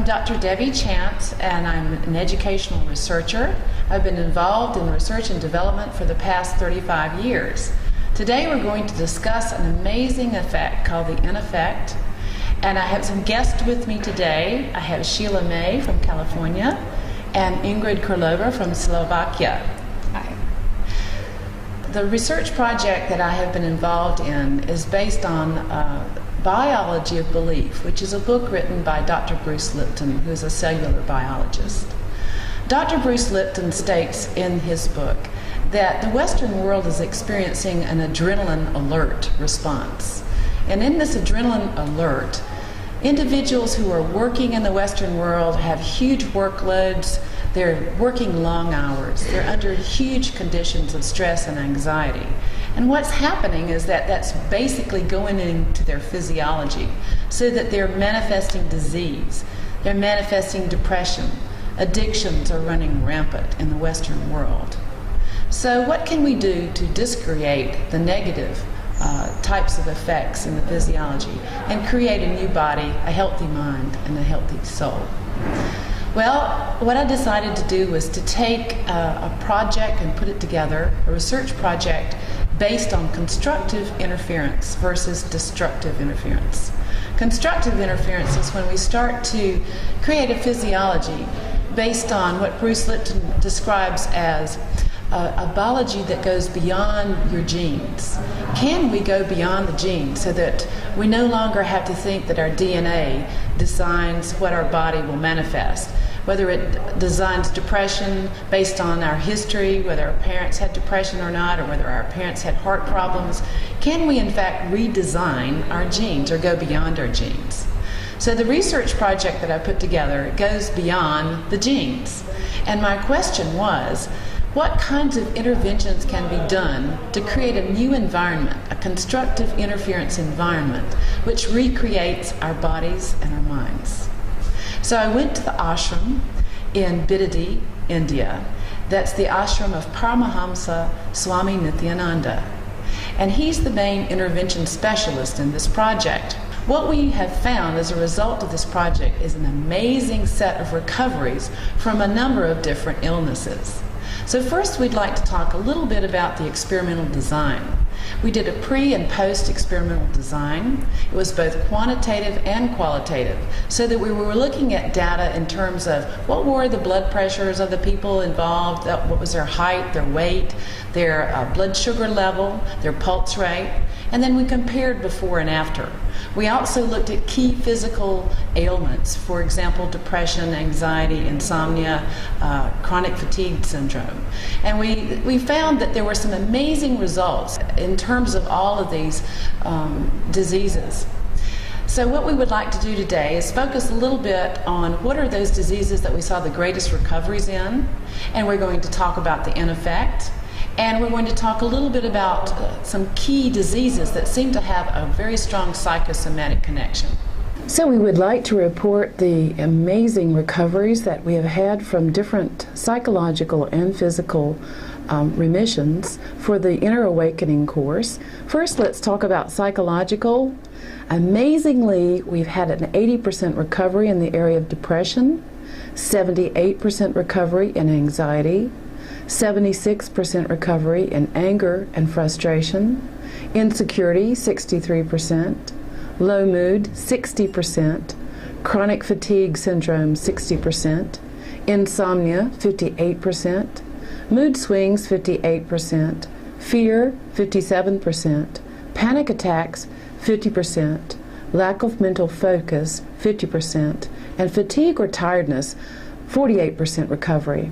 Dr. Debbie Chance, and I'm an educational researcher. I've been involved in research and development for the past 35 years. Today we're going to discuss an amazing effect called the N effect, and I have some guests with me today. I have Sheila May from California and Ingrid Krlova from Slovakia. Hi. The research project that I have been involved in is based on Biology of Belief, which is a book written by Dr. Bruce Lipton, who is a cellular biologist. Dr. Bruce Lipton states in his book that the Western world is experiencing an adrenaline alert response. And in this adrenaline alert, individuals who are working in the Western world have huge workloads, they're working long hours, they're under huge conditions of stress and anxiety. And what's happening is that that's basically going into their physiology, so that they're manifesting disease, they're manifesting depression, addictions are running rampant in the Western world. So what can we do to discreate the negative types of effects in the physiology and create a new body, a healthy mind, and a healthy soul? Well, what I decided to do was to take a project and put it together, a research project based on constructive interference versus destructive interference. Constructive interference is when we start to create a physiology based on what Bruce Lipton describes as a biology that goes beyond your genes. Can we go beyond the genes so that we no longer have to think that our DNA designs what our body will manifest? Whether it designs depression based on our history, whether our parents had depression or not, or whether our parents had heart problems, can we in fact redesign our genes or go beyond our genes? So the research project that I put together goes beyond the genes. And my question was, what kinds of interventions can be done to create a new environment, a constructive interference environment, which recreates our bodies and our minds? So I went to the ashram in Bidadi, India. That's the ashram of Paramashivoham Swami Nithyananda. And he's the main intervention specialist in this project. What we have found as a result of this project is an amazing set of recoveries from a number of different illnesses. So first we'd like to talk a little bit about the experimental design. We did a pre and post experimental design. It was both quantitative and qualitative, so that we were looking at data in terms of what were the blood pressures of the people involved, what was their height, their weight, their blood sugar level, their pulse rate, and then we compared before and after. We also looked at key physical ailments, for example, depression, anxiety, insomnia, chronic fatigue syndrome. And we found that there were some amazing results in terms of all of these diseases. So what we would like to do today is focus a little bit on what are those diseases that we saw the greatest recoveries in, and we're going to talk about the N effect. And we're going to talk a little bit about some key diseases that seem to have a very strong psychosomatic connection. So we would like to report the amazing recoveries that we have had from different psychological and physical remissions for the Inner Awakening course. First, let's talk about psychological. Amazingly, we've had an 80% recovery in the area of depression, 78% recovery in anxiety, 76% recovery in anger and frustration, insecurity 63%, low mood 60%, chronic fatigue syndrome 60%, insomnia 58%, mood swings 58%, fear 57%, panic attacks 50%, lack of mental focus 50%, and fatigue or tiredness 48% recovery.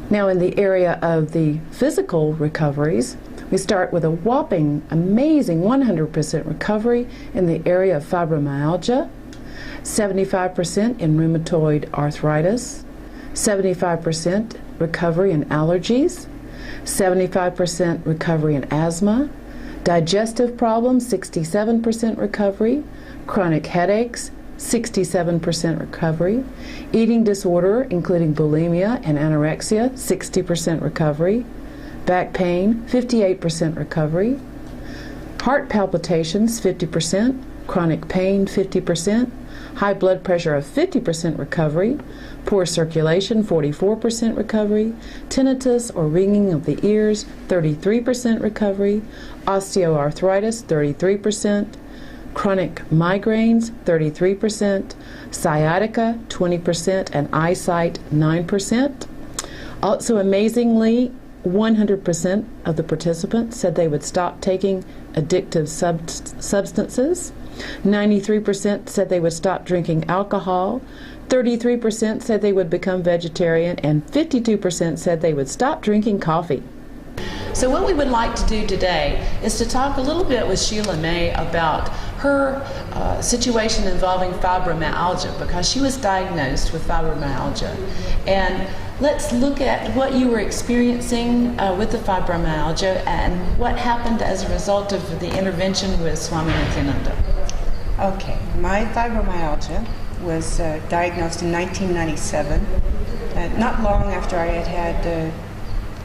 Now in the area of the physical recoveries, we start with a whopping, amazing 100% recovery in the area of fibromyalgia, 75% in rheumatoid arthritis, 75% recovery in allergies, 75% recovery in asthma, digestive problems, 67% recovery, chronic headaches, 67% recovery, eating disorder including bulimia and anorexia, 60% recovery, back pain, 58% recovery, heart palpitations, 50%, chronic pain, 50%, high blood pressure of 50% recovery, poor circulation 44% recovery, tinnitus or ringing of the ears 33% recovery, osteoarthritis 33%, chronic migraines 33%, sciatica 20%, and eyesight 9%. Also amazingly, 100% of the participants said they would stop taking addictive substances. 93% said they would stop drinking alcohol. 33% said they would become vegetarian, and 52% said they would stop drinking coffee. So what we would like to do today is to talk a little bit with Sheila May about her situation involving fibromyalgia, because she was diagnosed with fibromyalgia. And let's look at what you were experiencing with the fibromyalgia and what happened as a result of the intervention with Swami Nithyananda. Okay, my fibromyalgia was diagnosed in 1997, not long after I had had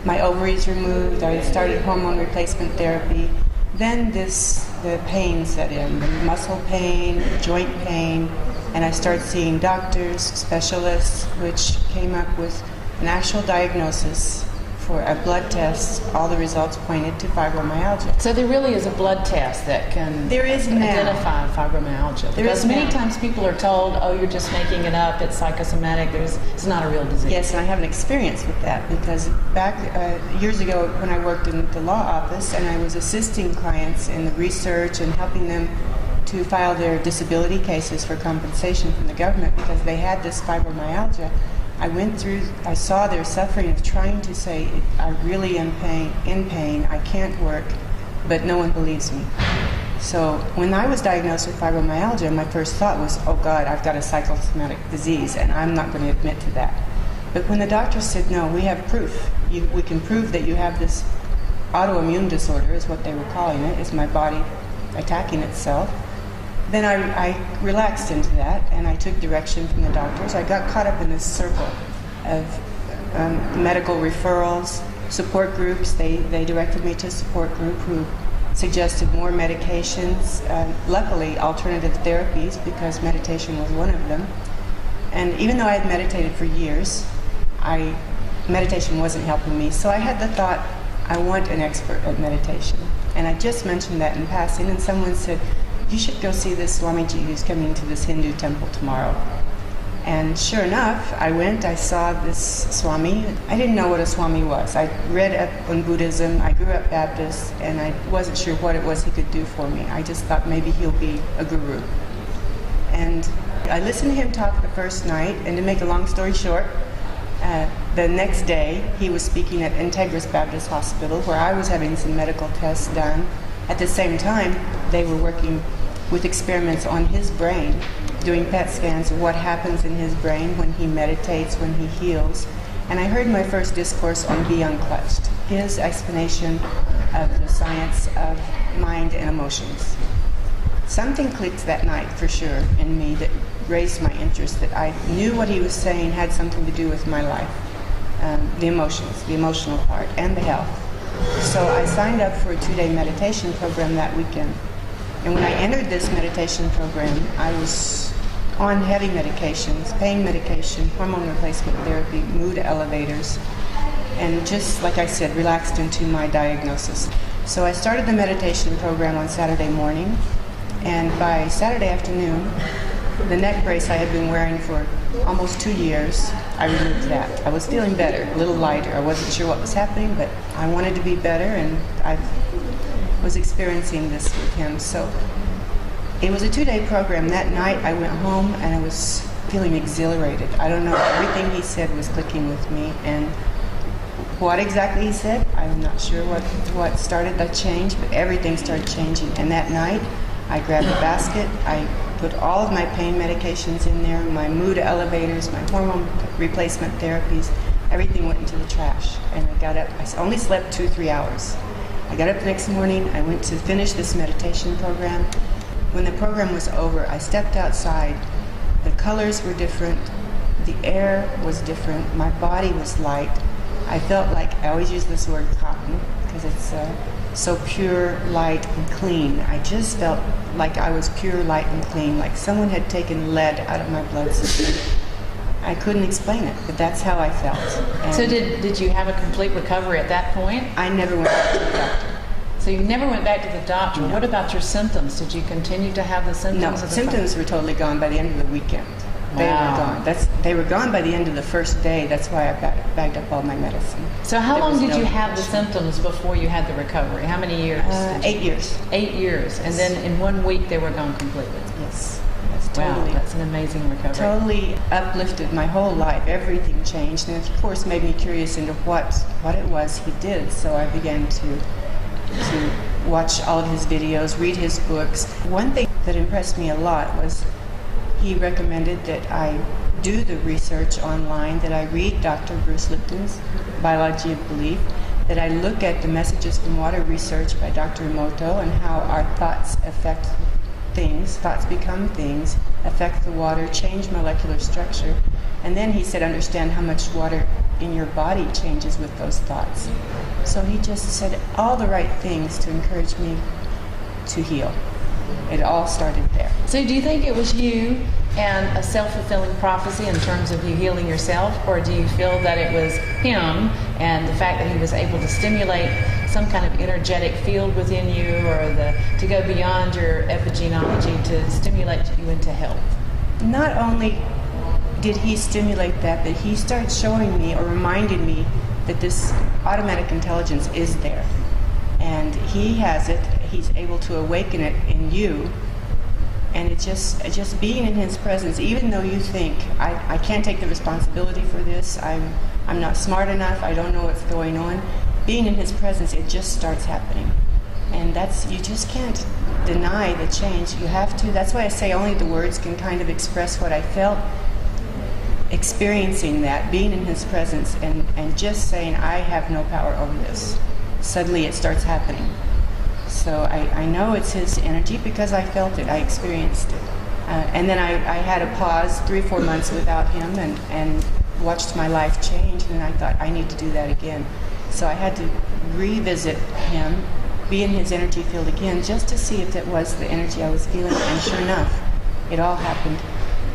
my ovaries removed. I started hormone replacement therapy. Then the pain set in, the muscle pain, joint pain, and I started seeing doctors, specialists, which came up with an actual diagnosis for a blood test. All the results pointed to fibromyalgia. So there really is a blood test that can identify fibromyalgia. Because many times people are told, oh, you're just making it up, it's psychosomatic, it's not a real disease. Yes, and I have an experience with that, because back years ago when I worked in the law office and I was assisting clients in the research and helping them to file their disability cases for compensation from the government because they had this fibromyalgia, I saw their suffering of trying to say, I really am in pain, I can't work, but no one believes me. So when I was diagnosed with fibromyalgia, my first thought was, oh God, I've got a psychosomatic disease, and I'm not going to admit to that. But when the doctor said, no, we have proof, we can prove that you have this autoimmune disorder, is what they were calling it, is my body attacking itself, then I relaxed into that, and I took direction from the doctors. I got caught up in this circle of medical referrals, support groups. They directed me to a support group who suggested more medications, luckily alternative therapies, because meditation was one of them. And even though I had meditated for years, meditation wasn't helping me. So I had the thought, I want an expert at meditation. And I just mentioned that in passing, and someone said, you should go see this Swamiji who's coming to this Hindu temple tomorrow. And sure enough, I went, I saw this Swami. I didn't know what a Swami was. I read up on Buddhism, I grew up Baptist, and I wasn't sure what it was he could do for me. I just thought maybe he'll be a guru. And I listened to him talk the first night, and to make a long story short, the next day he was speaking at Integris Baptist Hospital, where I was having some medical tests done. At the same time, they were working with experiments on his brain, doing PET scans of what happens in his brain when he meditates, when he heals. And I heard my first discourse on Be Unclutched, his explanation of the science of mind and emotions. Something clicked that night for sure in me that raised my interest, that I knew what he was saying had something to do with my life, the emotions, the emotional part, and the health. So I signed up for a 2-day meditation program that weekend. And when I entered this meditation program, I was on heavy medications, pain medication, hormone replacement therapy, mood elevators, and just, like I said, relaxed into my diagnosis. So I started the meditation program on Saturday morning, and by Saturday afternoon, the neck brace I had been wearing for almost 2 years, I removed that. I was feeling better, a little lighter. I wasn't sure what was happening, but I wanted to be better, and I was experiencing this with him. So it was a 2-day program. That night I went home and I was feeling exhilarated. I don't know, everything he said was clicking with me, and what exactly he said, I'm not sure what started that change, but everything started changing. And that night I grabbed a basket, I put all of my pain medications in there, my mood elevators, my hormone replacement therapies, everything went into the trash. And I got up, I only slept 2-3 hours. I got up the next morning, I went to finish this meditation program. When the program was over, I stepped outside. The colors were different, the air was different, my body was light. I felt like, I always use this word cotton, because it's so pure, light, and clean. I just felt like I was pure, light, and clean, like someone had taken lead out of my blood system. I couldn't explain it, but that's how I felt. And so did you have a complete recovery at that point? I never went back to the doctor. So you never went back to the doctor. No. What about your symptoms? Did you continue to have the symptoms? No, of the symptoms were totally gone by the end of the weekend. They Wow. were gone. They were gone by the end of the first day. That's why I bagged up all my medicine. So how There long was did no you have the depression. symptoms before you had the recovery? How many years? 8 years. 8 years. And then in 1 week they were gone completely. Yes. Totally. Wow, that's an amazing recovery. Totally uplifted my whole life. Everything changed, and of course made me curious into what it was he did. So I began to watch all of his videos, read his books. One thing that impressed me a lot was he recommended that I do the research online, that I read Dr. Bruce Lipton's Biology of Belief, that I look at the Messages from Water research by Dr. Emoto and how our thoughts affect things, thoughts become things, affect the water, change molecular structure. And then he said, understand how much water in your body changes with those thoughts. So he just said all the right things to encourage me to heal. It all started there. So do you think it was you and a self-fulfilling prophecy in terms of you healing yourself, or do you feel that it was him and the fact that he was able to stimulate some kind of energetic field within you, or to go beyond your epigenealogy to stimulate you into health? Not only did he stimulate that, but he started showing me or reminded me that this automatic intelligence is there. And he has it. He's able to awaken it in you. And it's just being in his presence, even though you think, I can't take the responsibility for this, I'm not smart enough, I don't know what's going on. Being in his presence, it just starts happening. And you just can't deny the change. You have to. That's why I say only the words can kind of express what I felt. Experiencing that, being in his presence, and just saying, I have no power over this. Suddenly it starts happening. So I know it's his energy because I felt it, I experienced it. And then I had a pause, 3 or 4 months without him, and watched my life change, and I thought, I need to do that again. So I had to revisit him, be in his energy field again, just to see if that was the energy I was feeling, and sure enough, it all happened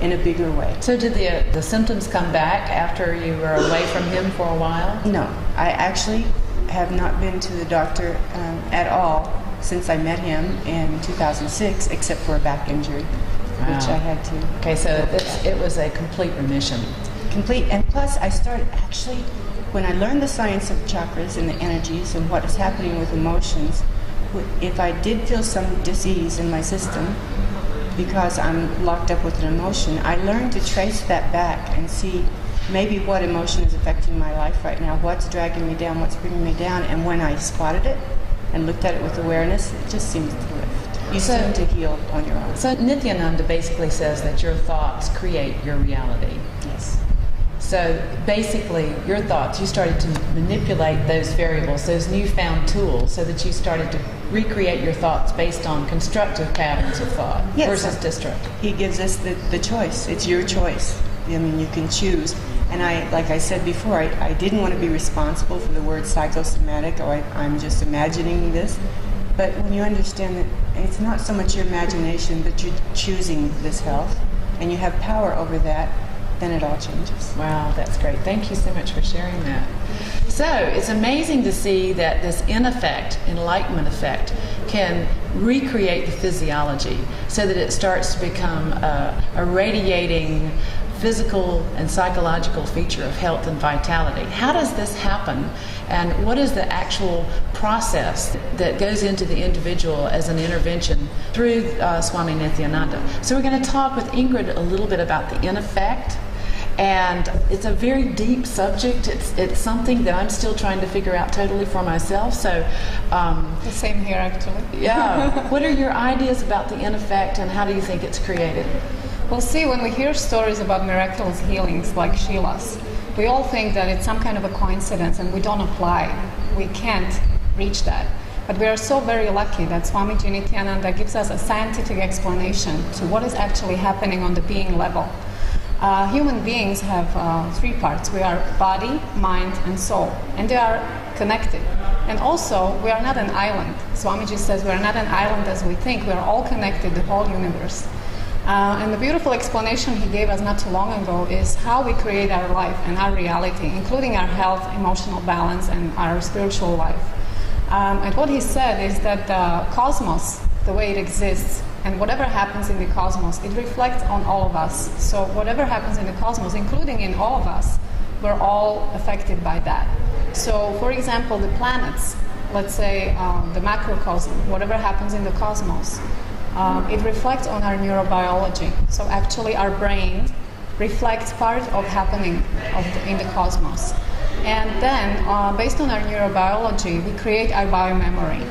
in a bigger way. So did the symptoms come back after you were away from him for a while? No, I actually have not been to the doctor at all since I met him in 2006, except for a back injury, which I had to. Okay, so it was a complete remission. Complete, and plus I started actually, when I learned the science of chakras and the energies and what is happening with emotions, if I did feel some disease in my system, because I'm locked up with an emotion, I learned to trace that back and see maybe what emotion is affecting my life right now, what's dragging me down, what's bringing me down, and when I spotted it and looked at it with awareness, it just seems to lift. You seem to heal on your own. So Nithyananda basically says that your thoughts create your reality. Yes. So basically, your thoughts, you started to manipulate those variables, those newfound tools, so that you started to recreate your thoughts based on constructive patterns of thought versus destructive. He gives us the choice. It's your choice. I mean, you can choose. And like I said before, I didn't want to be responsible for the word psychosomatic, or I'm just imagining this. But when you understand that it's not so much your imagination, but you're choosing this health, and you have power over that, then it all changes. Wow, that's great. Thank you so much for sharing that. So it's amazing to see that this enlightenment effect, can recreate the physiology so that it starts to become a radiating physical and psychological feature of health and vitality. How does this happen, and what is the actual process that goes into the individual as an intervention through Swami Nithyananda? So we're going to talk with Ingrid a little bit about the in effect, and it's a very deep subject. It's something that I'm still trying to figure out totally for myself. So the same here, actually. Yeah. What are your ideas about the in effect, and how do you think it's created? Well, see, when we hear stories about miraculous healings like Sheila's, we all think that it's some kind of a coincidence and we don't apply. We can't reach that. But we are so very lucky that Swamiji Nithyananda gives us a scientific explanation to what is actually happening on the being level. Human beings have 3 parts. We are body, mind, and soul, and they are connected. And also, we are not an island. Swamiji says we are not an island as we think. We are all connected, the whole universe. And the beautiful explanation he gave us not too long ago is how we create our life and our reality, including our health, emotional balance, and our spiritual life. And what he said is that the cosmos, the way it exists, and whatever happens in the cosmos, it reflects on all of us. So whatever happens in the cosmos, including in all of us, we're all affected by that. So, for example, the planets, let's say the macrocosm, whatever happens in the cosmos, it reflects on our neurobiology. So actually our brain reflects part of happening in the cosmos. And then, based on our neurobiology, we create our biomemory.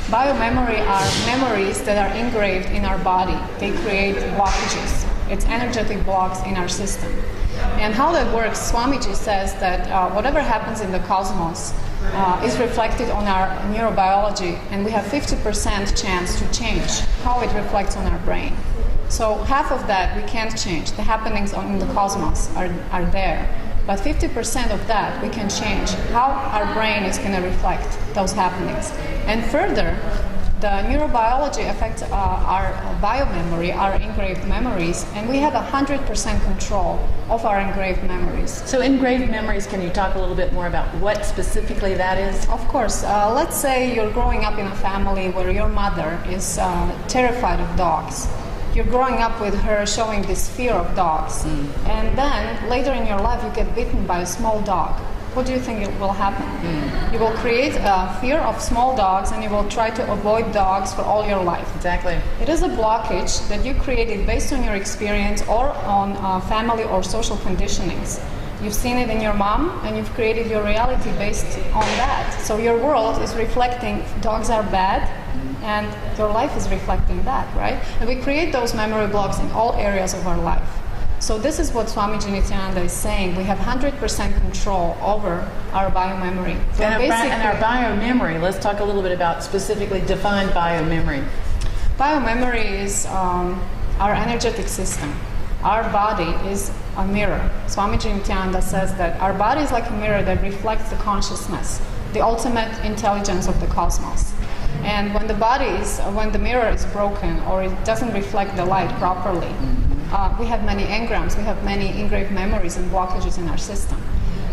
Biomemory are memories that are engraved in our body. They create blockages. It's energetic blocks in our system. And how that works, Swamiji says that whatever happens in the cosmos is reflected on our neurobiology, and we have 50% chance to change how it reflects on our brain. So half of that we can't change. The happenings in the cosmos are there. But 50% of that we can change how our brain is going to reflect those happenings. And further, the neurobiology affects our biomemory, our engraved memories, and we have 100% control of our engraved memories. So engraved memories, can you talk a little bit more about what specifically that is? Of course. Let's say you're growing up in a family where your mother is terrified of dogs. You're growing up with her showing this fear of dogs. And then later in your life you get bitten by a small dog. What do you think will happen? You will create a fear of small dogs, and you will try to avoid dogs for all your life. Exactly. It is a blockage that you created based on your experience or on family or social conditionings. You've seen it in your mom, and you've created your reality based on that. So your world is reflecting dogs are bad, and your life is reflecting that, right? And we create those memory blocks in all areas of our life. So this is what Swamiji Nithyananda is saying. We have 100% control over our biomemory. So and our biomemory, let's talk a little bit about specifically defined biomemory. Biomemory is our energetic system. Our body is a mirror. Swamiji Nithyananda says that our body is like a mirror that reflects the consciousness, the ultimate intelligence of the cosmos. And when the mirror is broken or it doesn't reflect the light properly, we have many engrams, we have many engraved memories and blockages in our system.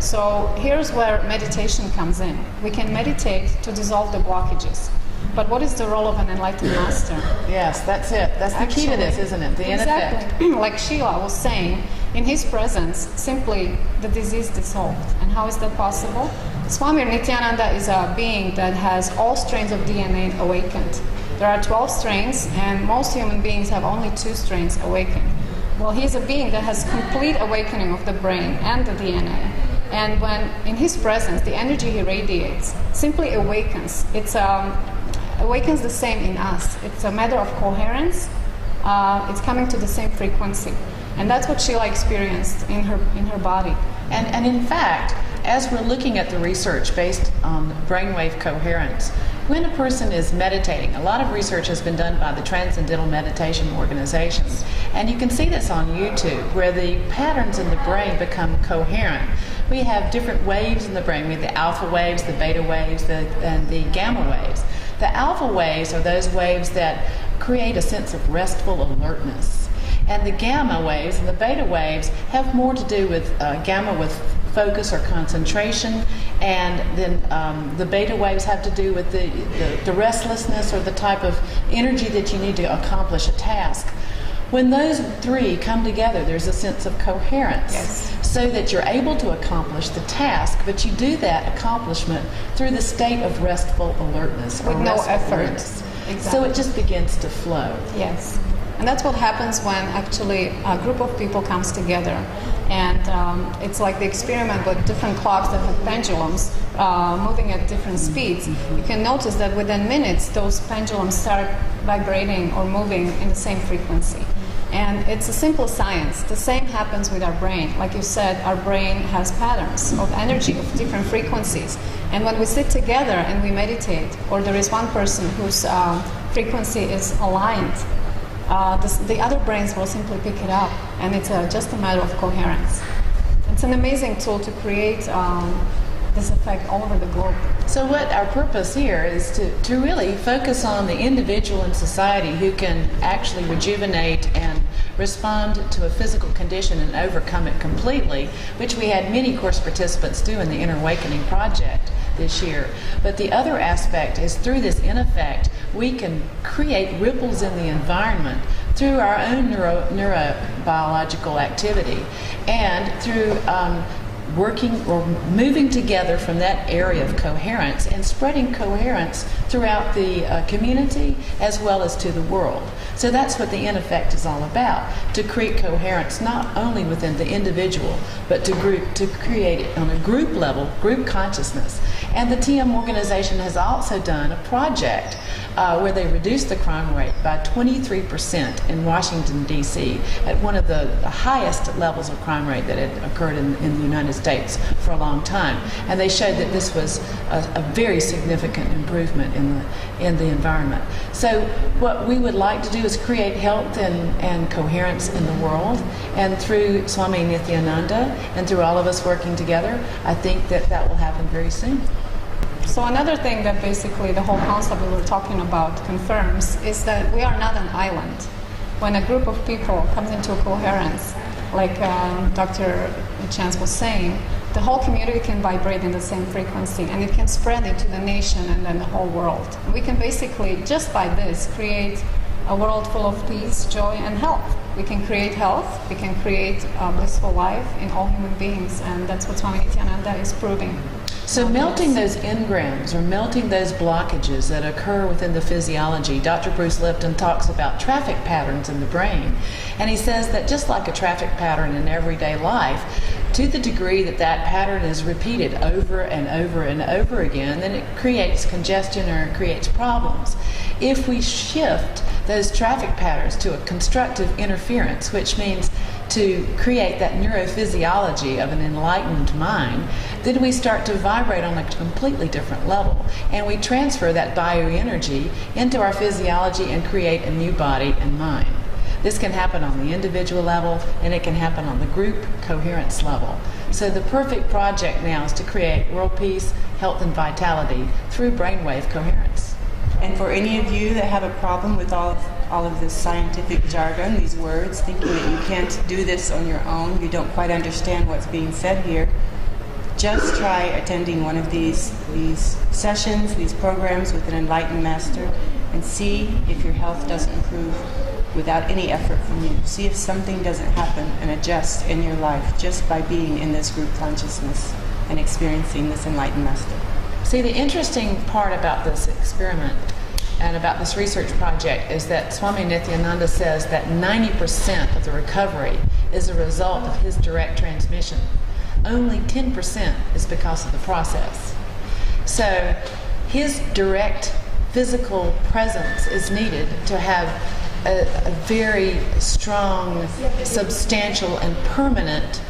So here's where meditation comes in. We can meditate to dissolve the blockages. But what is the role of an enlightened master? Yes, that's it. That's the key to this, isn't it? The exactly. Like Sheila was saying, in his presence, simply the disease dissolved. And how is that possible? Swami Nithyananda is a being that has all strains of DNA awakened. There are 12 strains, and most human beings have only 2 strains awakened. Well, he's a being that has complete awakening of the brain and the DNA. And when in his presence, the energy he radiates simply awakens. It awakens the same in us. It's a matter of coherence. It's coming to the same frequency. And that's what Sheila experienced in her body. And in fact, as we're looking at the research based on brainwave coherence, when a person is meditating, a lot of research has been done by the Transcendental Meditation Organizations, and you can see this on YouTube, where the patterns in the brain become coherent. We have different waves in the brain. We have the alpha waves, the beta waves, and the gamma waves. The alpha waves are those waves that create a sense of restful alertness. And the gamma waves and the beta waves have more to do with gamma with focus or concentration, and then the beta waves have to do with the restlessness or the type of energy that you need to accomplish a task. When those 3 come together, there's a sense of coherence. Yes. So that you're able to accomplish the task, but you do that accomplishment through the state of restful alertness. With no effort. Exactly. So it just begins to flow. Yes. And that's what happens when actually a group of people comes together. And it's like the experiment with different clocks that have pendulums moving at different speeds. You can notice that within minutes, those pendulums start vibrating or moving in the same frequency. And it's a simple science. The same happens with our brain. Like you said, our brain has patterns of energy of different frequencies. And when we sit together and we meditate, or there is one person whose frequency is aligned, the other brains will simply pick it up, and it's just a matter of coherence. It's an amazing tool to create this effect all over the globe. So what our purpose here is to really focus on the individual in society who can actually rejuvenate and respond to a physical condition and overcome it completely, which we had many course participants do in the Inner Awakening Project this year. But the other aspect is through this in effect, we can create ripples in the environment through our own neurobiological activity and through working or moving together from that area of coherence and spreading coherence throughout the community as well as to the world. So that's what the in effect is all about, to create coherence not only within the individual, but to create it on a group level, group consciousness. And the TM organization has also done a project where they reduced the crime rate by 23% in Washington, D.C., at one of the highest levels of crime rate that had occurred in the United States for a long time. And they showed that this was a very significant improvement in the environment. So what we would like to do is create health and coherence in the world. And through Swami Nithyananda and through all of us working together, I think that will happen very soon. So another thing that basically the whole concept we were talking about confirms is that we are not an island. When a group of people comes into coherence, like Dr. Chance was saying, the whole community can vibrate in the same frequency and it can spread into the nation and then the whole world. We can basically, just by this, create a world full of peace, joy, and health. We can create health, we can create a blissful life in all human beings, and that's what Swami Nithyananda is proving. So melting those engrams or melting those blockages that occur within the physiology, Dr. Bruce Lipton talks about traffic patterns in the brain. And he says that just like a traffic pattern in everyday life, to the degree that that pattern is repeated over and over and over again, then it creates congestion or it creates problems. If we shift those traffic patterns to a constructive interference, which means to create that neurophysiology of an enlightened mind, then we start to vibrate on a completely different level. And we transfer that bioenergy into our physiology and create a new body and mind. This can happen on the individual level, and it can happen on the group coherence level. So the perfect project now is to create world peace, health, and vitality through brainwave coherence. And for any of you that have a problem with all of this scientific jargon, these words, thinking that you can't do this on your own, you don't quite understand what's being said here, just try attending one of these sessions, these programs with an enlightened master, and see if your health doesn't improve without any effort from you. See if something doesn't happen and adjust in your life just by being in this group consciousness and experiencing this enlightened master. See, the interesting part about this experiment and about this research project is that Swami Nithyananda says that 90% of the recovery is a result of his direct transmission. Only 10% is because of the process. So his direct physical presence is needed to have a very strong, substantial, and permanent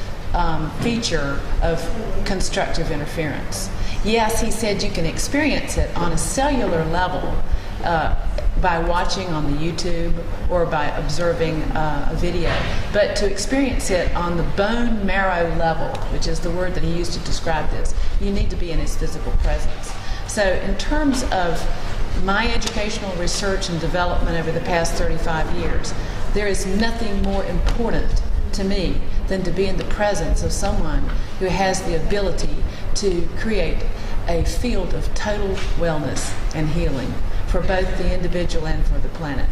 feature of constructive interference. Yes, he said you can experience it on a cellular level by watching on the YouTube or by observing a video, but to experience it on the bone marrow level, which is the word that he used to describe this, you need to be in his physical presence. So in terms of my educational research and development over the past 35 years, there is nothing more important to me than to be in the presence of someone who has the ability to create a field of total wellness and healing for both the individual and for the planet.